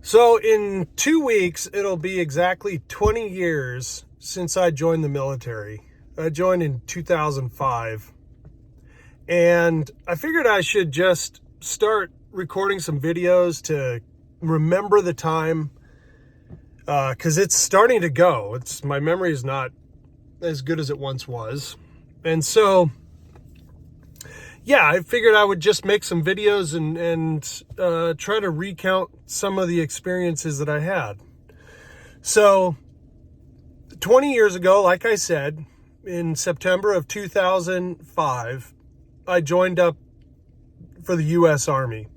So in 2 weeks, it'll be exactly 20 years since I joined the military. I joined in 2005. And I figured I should just start recording some videos to remember the time, because it's starting to go. My memory is not as good as it once was. And so, yeah, I figured I would just make some videos and try to recount some of the experiences that I had. So 20 years ago, like I said, in September of 2005, I joined up for the U.S. Army.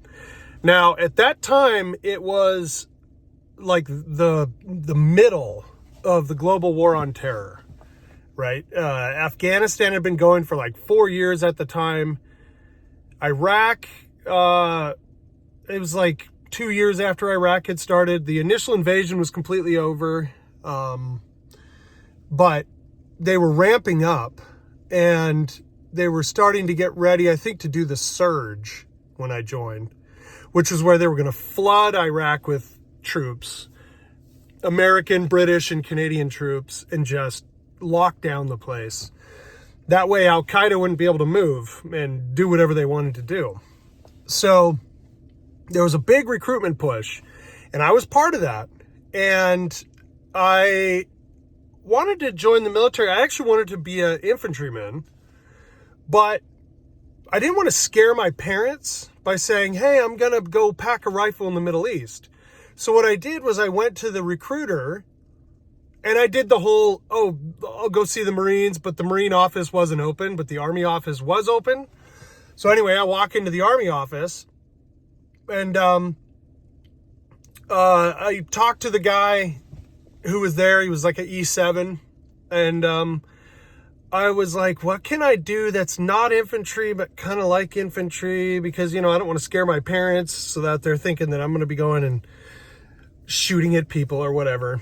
Now, at that time, it was like the middle of the global war on terror, right? Afghanistan had been going for like 4 years at the time. Iraq, it was like 2 years after Iraq had started. The initial invasion was completely over, but they were ramping up and they were starting to get ready, I think, to do the surge when I joined, which was where they were going to flood Iraq with troops, American, British, and Canadian troops, and just lock down the place. That way Al-Qaeda wouldn't be able to move and do whatever they wanted to do. So there was a big recruitment push, and I was part of that. And I wanted to join the military. I actually wanted to be an infantryman, but I didn't want to scare my parents by saying, hey, I'm going to go pack a rifle in the Middle East. So what I did was I went to the recruiter and I did the whole, I'll go see the Marines, but the Marine office wasn't open, but the Army office was open. So anyway, I walk into the Army office and I talked to the guy who was there. He was like an E7. And I was like, what can I do that's not infantry, but kind of like infantry? Because, I don't want to scare my parents so that they're thinking that I'm going to be going and shooting at people or whatever.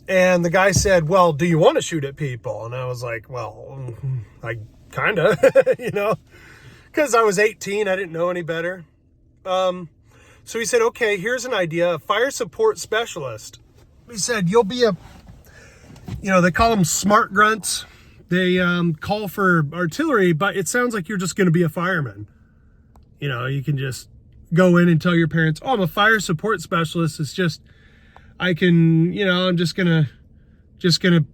And the guy said, well, do you want to shoot at people? And I was like, well, I kind of, because I was 18. I didn't know any better. So he said, okay, here's an idea, a fire support specialist. He said, you'll be they call them smart grunts. They call for artillery, but it sounds like you're just going to be a fireman. You can just go in and tell your parents, I'm a fire support specialist. It's just, I can, I'm just gonna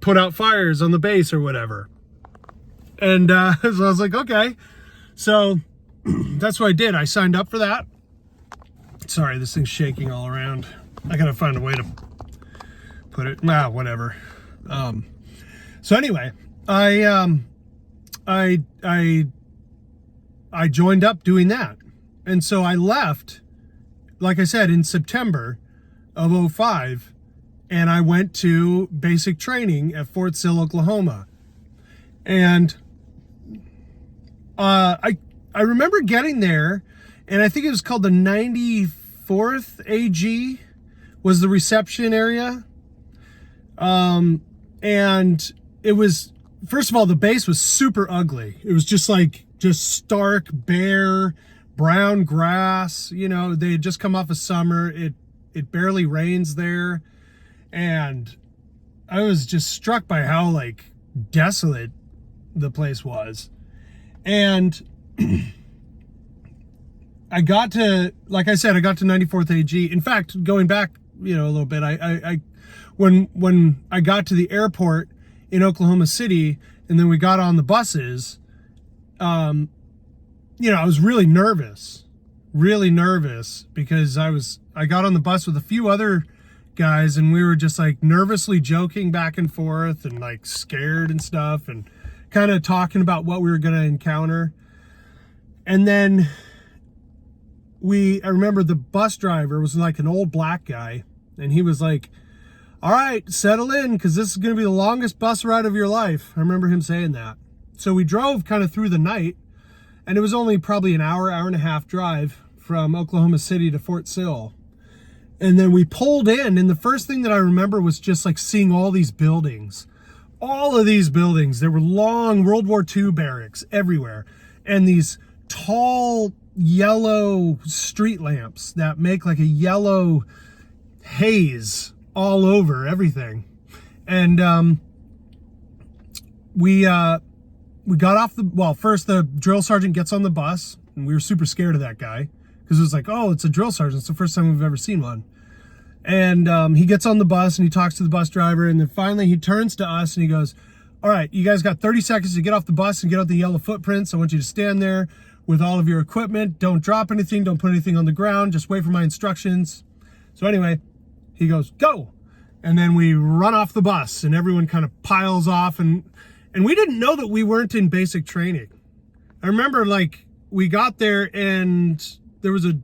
put out fires on the base or whatever. And so I was like, okay. So that's what I did. I signed up for that. Sorry, this thing's shaking all around. I gotta find a way to put it. Whatever. So anyway, I joined up doing that. And so I left, like I said, in September of 2005, and I went to basic training at Fort Sill, Oklahoma. And I remember getting there, and I think it was called the 94th AG was the reception area. And it was, first of all, the base was super ugly. It was just stark, bare, brown grass. They had just come off of summer. It barely rains there. And I was just struck by how desolate the place was. And I got to 94th AG. In fact, going back, a little bit, when I got to the airport in Oklahoma City and then we got on the buses, I was really nervous because I got on the bus with a few other guys and we were just nervously joking back and forth and scared and stuff and kind of talking about what we were going to encounter. And then I remember the bus driver was an old black guy, and he was like, all right, settle in, because this is going to be the longest bus ride of your life. I remember him saying that. So we drove kind of through the night, and it was only probably an hour and a half drive from Oklahoma City to Fort Sill. And then we pulled in, and the first thing that I remember was just seeing all these buildings. All of these buildings. There were long World War II barracks everywhere. And these tall yellow street lamps that make a yellow haze all over everything. And we got off first the drill sergeant gets on the bus, and we were super scared of that guy because it was like, oh, it's a drill sergeant. It's the first time we've ever seen one. And he gets on the bus and he talks to the bus driver, and then finally he turns to us and he goes, all right, you guys got 30 seconds to get off the bus and get out the yellow footprints. I want you to stand there with all of your equipment. Don't drop anything. Don't put anything on the ground. Just wait for my instructions. So anyway, he goes, go. And then we run off the bus and everyone kind of piles off, and we didn't know that we weren't in basic training. I remember like we got there and there was a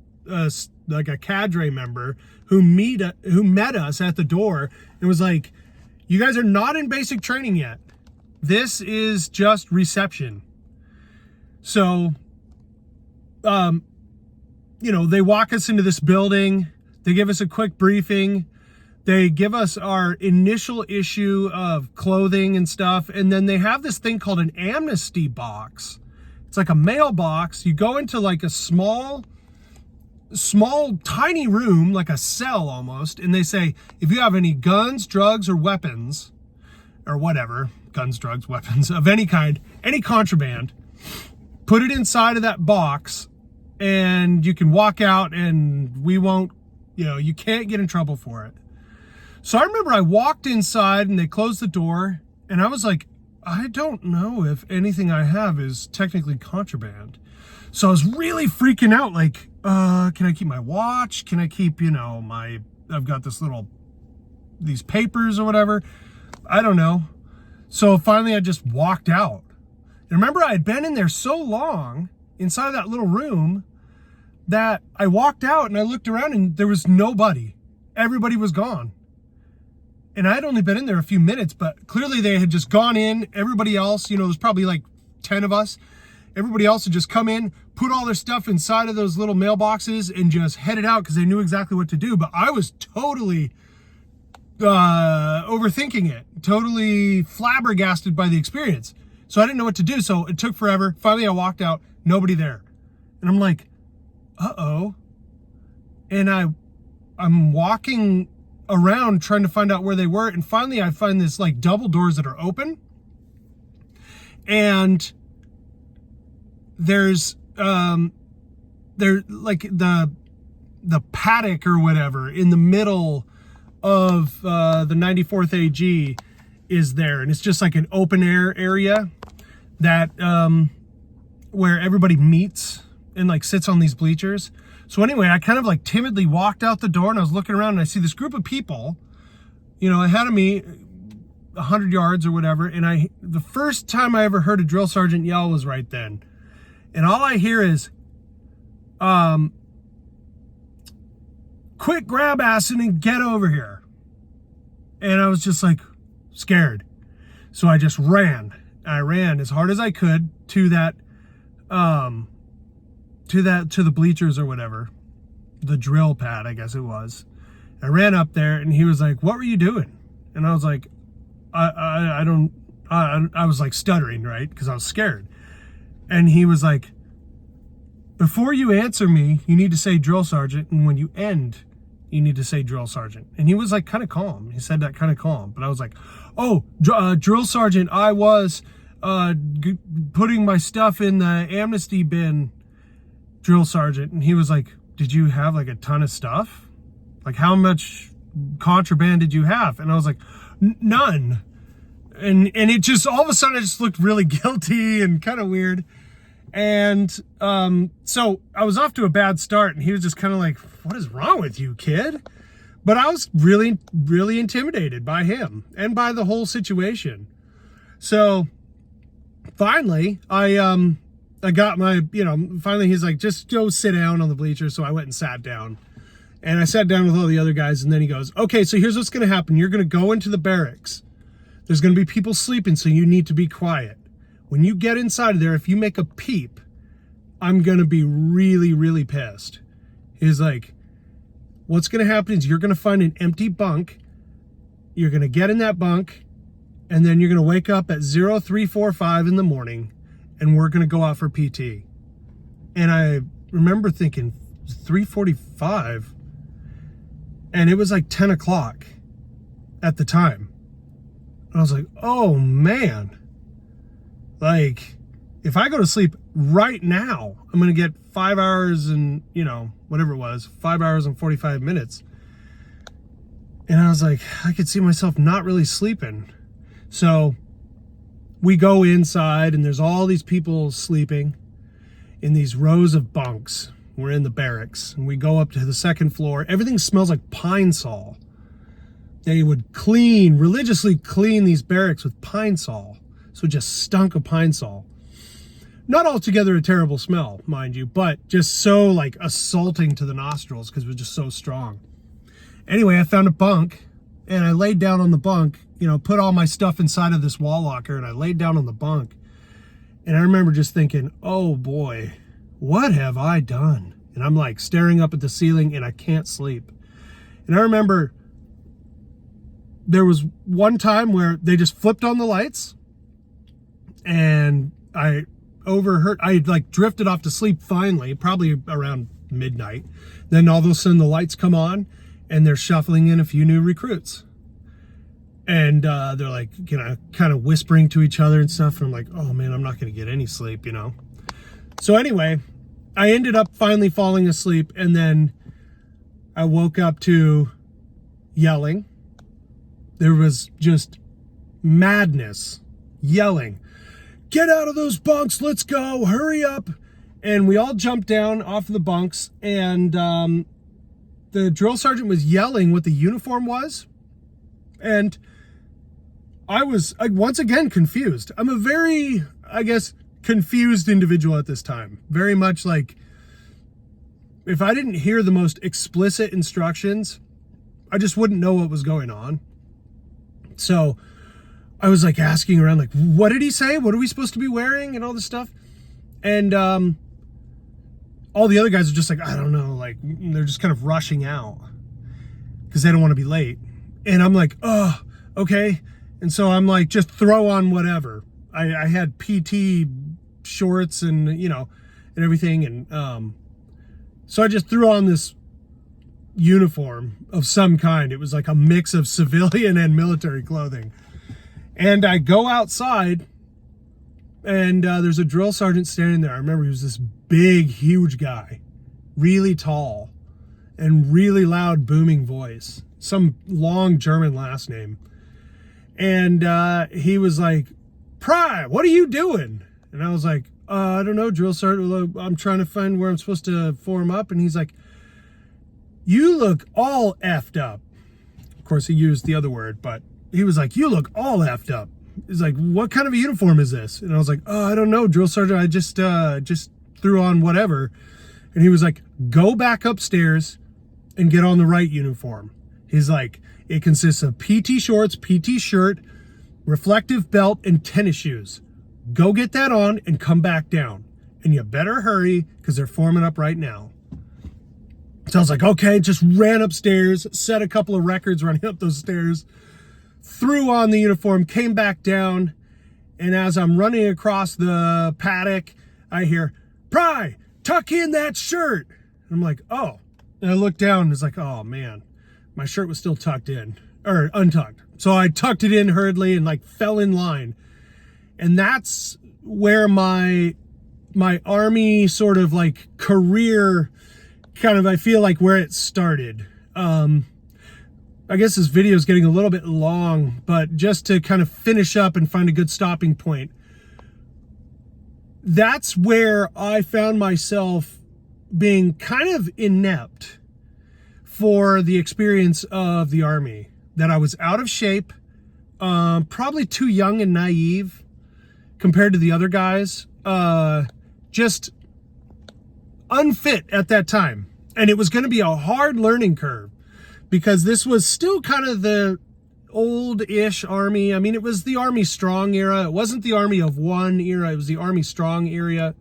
cadre member who met us at the door and was like, you guys are not in basic training yet. This is just reception. So, they walk us into this building. They give us a quick briefing. They give us our initial issue of clothing and stuff. And then they have this thing called an amnesty box. It's like a mailbox. You go into like a small, tiny room, like a cell almost. And they say, if you have any guns, drugs, or weapons, or whatever, guns, drugs, weapons of any kind, any contraband, put it inside of that box and you can walk out and we won't, you can't get in trouble for it. So I remember I walked inside and they closed the door and I was like, I don't know if anything I have is technically contraband. So I was really freaking out, like, can I keep my watch? Can I keep, I've got these papers or whatever. I don't know. So finally I just walked out. And remember, I had been in there so long inside of that little room that I walked out and I looked around and there was nobody. Everybody was gone. And I had only been in there a few minutes, but clearly they had just gone in. Everybody else, there's probably like 10 of us. Everybody else had just come in, put all their stuff inside of those little mailboxes and just headed out because they knew exactly what to do. But I was totally overthinking it, totally flabbergasted by the experience. So I didn't know what to do. So it took forever. Finally, I walked out, nobody there. And I'm like, uh-oh. And I'm walking around trying to find out where they were. And finally, I find this like double doors that are open. And there's like the paddock or whatever in the middle of the 94th AG is there, and it's just like an open air area that where everybody meets and like sits on these bleachers. So anyway, I kind of like timidly walked out the door and I was looking around and I see this group of people, ahead of me 100 yards or whatever. And the first time I ever heard a drill sergeant yell was right then. And all I hear is, quick, grab Assen and get over here. And I was just like scared. So I just ran. I ran as hard as I could to that, to the bleachers or whatever, the drill pad, I guess it was. I ran up there and he was like, what were you doing? And I was like, I was like stuttering, right? Because I was scared. And he was like, before you answer me, you need to say drill sergeant. And when you end, you need to say drill sergeant. And he was like kind of calm. He said that kind of calm. But I was like, oh, drill sergeant, I was putting my stuff in the amnesty bin, drill sergeant. And he was like, did you have like a ton of stuff? Like how much contraband did you have? And I was like, none. And it just, all of a sudden, I just looked really guilty and kind of weird. And so I was off to a bad start, and he was just kind of like, what is wrong with you, kid? But I was really, really intimidated by him and by the whole situation. So finally, I got my, finally he's like, just go sit down on the bleachers. So I went and sat down. And I sat down with all the other guys, and then he goes, okay, so here's what's going to happen. You're going to go into the barracks. There's going to be people sleeping, so you need to be quiet. When you get inside of there, if you make a peep, I'm going to be really, really pissed. He's like, what's going to happen is you're going to find an empty bunk. You're going to get in that bunk, and then you're going to wake up at 0345 in the morning, and we're going to go out for PT. And I remember thinking, 3:45? And it was like 10 o'clock at the time. And I was like, oh man, like if I go to sleep right now, I'm going to get 5 hours and, whatever it was, 5 hours and 45 minutes. And I was like, I could see myself not really sleeping. So we go inside and there's all these people sleeping in these rows of bunks. We're in the barracks and we go up to the second floor. Everything smells like Pine Sol. They would religiously clean these barracks with Pine Sol. So it just stunk of Pine Sol. Not altogether a terrible smell, mind you, but just so like assaulting to the nostrils because it was just so strong. Anyway, I found a bunk and I laid down on the bunk, put all my stuff inside of this wall locker and I laid down on the bunk. And I remember just thinking, oh boy, what have I done? And I'm like staring up at the ceiling and I can't sleep. And I remember there was one time where they just flipped on the lights and I like drifted off to sleep finally, probably around midnight. Then all of a sudden the lights come on and they're shuffling in a few new recruits. And they're like, kind of whispering to each other and stuff. And I'm like, oh man, I'm not going to get any sleep, So anyway, I ended up finally falling asleep. And then I woke up to yelling. There was just madness, yelling, get out of those bunks, let's go, hurry up. And we all jumped down off of the bunks and the drill sergeant was yelling what the uniform was. And I was once again confused. I'm a very, confused individual at this time. Very much like, if I didn't hear the most explicit instructions, I just wouldn't know what was going on. So I was like asking around, like, what did he say? What are we supposed to be wearing? And all this stuff. And all the other guys are just like, I don't know, like they're just kind of rushing out because they don't want to be late. And I'm like, oh, okay. And so I'm like, just throw on whatever. I had PT shorts and, and everything. And so I just threw on this uniform of some kind. It was like a mix of civilian and military clothing. And I go outside and there's a drill sergeant standing there. I remember he was this big, huge guy, really tall and really loud, booming voice, some long German last name. And he was like, Pry, what are you doing? And I was like, I don't know, drill sergeant. I'm trying to find where I'm supposed to form up. And he's like, you look all effed up. Of course, he used the other word, but he was like, you look all effed up. He's like, what kind of a uniform is this? And I was like, oh, I don't know, drill sergeant. I just threw on whatever. And he was like, go back upstairs and get on the right uniform. He's like, it consists of PT shorts, PT shirt, reflective belt, and tennis shoes. Go get that on and come back down. And you better hurry because they're forming up right now. So I was like, okay, just ran upstairs, set a couple of records running up those stairs, threw on the uniform, came back down. And as I'm running across the paddock, I hear, Pry, tuck in that shirt. And I'm like, oh. And I looked down and it's like, oh man, my shirt was still tucked in, or untucked. So I tucked it in hurriedly and like fell in line. And that's where my Army sort of like career kind of, I feel like where it started. I guess this video is getting a little bit long, but just to kind of finish up and find a good stopping point. That's where I found myself being kind of inept for the experience of the Army. That I was out of shape, probably too young and naive compared to the other guys, just unfit at that time. And it was going to be a hard learning curve because this was still kind of the old-ish Army. I mean, it was the Army Strong era. It wasn't the Army of One era. It was the Army Strong era.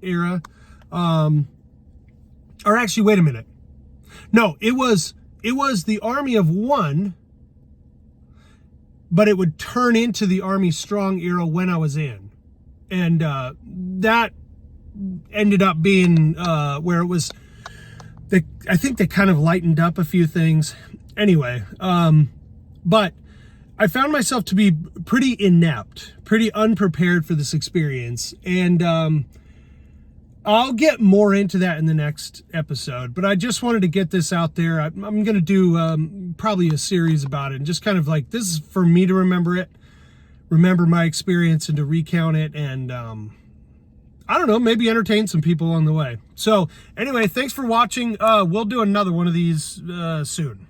Or actually, wait a minute. No, it was the Army of One, but it would turn into the Army Strong era when I was in. And that ended up being where it was, I think they kind of lightened up a few things. Anyway, but I found myself to be pretty inept, pretty unprepared for this experience. And I'll get more into that in the next episode, but I just wanted to get this out there. I'm going to do probably a series about it, and just kind of like, this is for me to remember my experience and to recount it, and I don't know, maybe entertain some people on the way. So anyway, thanks for watching. We'll do another one of these soon.